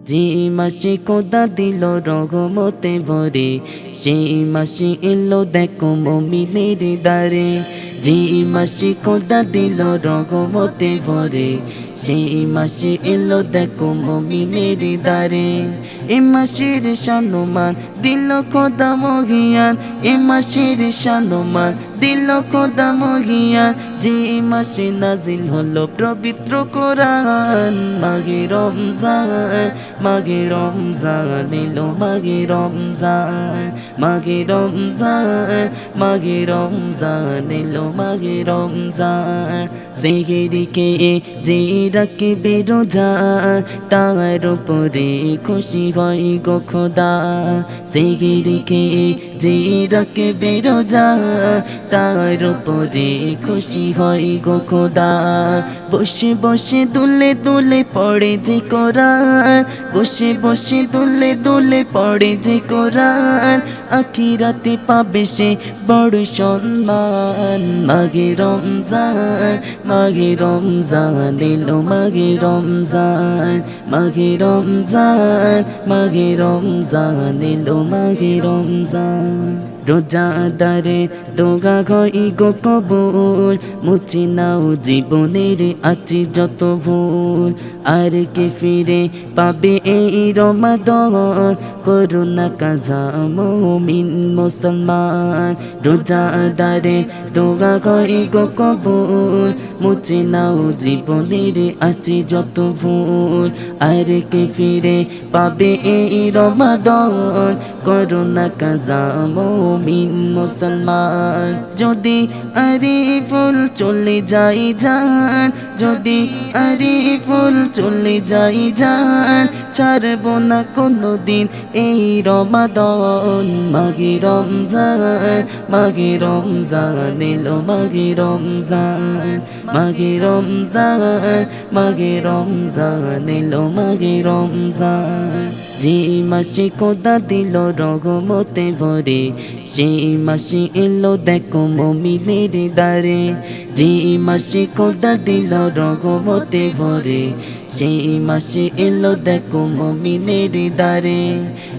যে মাসে খোদা দিল রহমতে ভরে, সেই মাসে এলো দেখো মুমিনের দ্বারে। যে মাসে খোদা দিল রহমতে ভরে, সেই মাসে এলো দেখো মুমিনের দ্বারে। এ মাসের শানুমান দিল খোদা মহিয়ান, এ মাসের শানুমান দিল খোদা মহিয়ান। যে মাসে নাজিল হলো পবিত্র কোরআন, মাঘে রমজান, মাঘে রমজান এলো মাঘে রমজান, মাঘে রমজান, মাঘে রমজান এলো মাঘে রমজান। সেহরিকে যে রাখবে রোজা, তার উপরে খুশি হয় গো খোদা। সেহরিকে যে রাখবে রোজা, তার উপরে খুশি হয় গো খোদা। বসে বসে দুলে দুলে পড়ে যে কোরআন, বসে বসে দুলে দুলে পড়ে যে কোরআন। আখিরাতে পাবে সে বড় সম্মান। মাঘে রমজান, মাঘে রমজান এলো মাঘে রমজান, মাঘে রমজান, মাঘে রমজান এলো মাঘে রমজান। রোজাদারে দোগা গই গো কবুল, মুছে নাও জীবনের আছে যত ভুল। আর কে ফিরে পাবে এই রমাদান, করোনা কাজা মুমিন মুসলমান। রোজাদারে দোগা গই গো কবুল, মুছে নাও জীবনের আছে যত ভুল। আর কে ফিরে পাবে এই রমাদান, করোনা কাজা মুমিন মুসলমান। যদি আরিফুল চলে যাই জান, যদি আরিফুল চলে যাই জান, ছাড়ব না কোনো দিন এই রমাদান। মাঘে রমজান, মাঘে রমজান এলো মাঘে রমজান, মাঘে রমজান, মাঘে রমজান এলো মাঘে রমজান। যে মাসে খোদা দিল রহমতে ভরে, সেই মাসে এলো দেখো মুমিনের দ্বারে। যে মাসে খোদা দিল রহমতে ভরে, সেই মাসে এলো দেখো মুমিনের দ্বারে।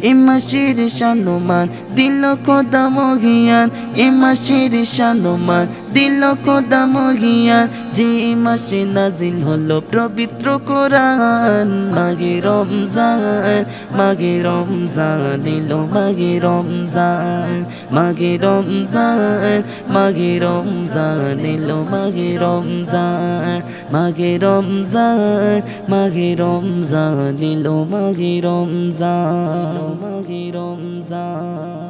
এ মাসের শানুমান দিল খোদা মহিয়ান, এ মাসের শানুমান দিল খোদা মহিয়ান। যে মাসে নাজিল হলো পবিত্র কোরআন, মাঘে রমজান, মাঘে রমজান এলো মাঘে রমজান, মাঘে রমজান, মাঘে রমজান এলো মাঘে রমজান, মাঘে রমজান, মাঘে রমজান এলো মাঘে রমজান, মাঘে রমজান।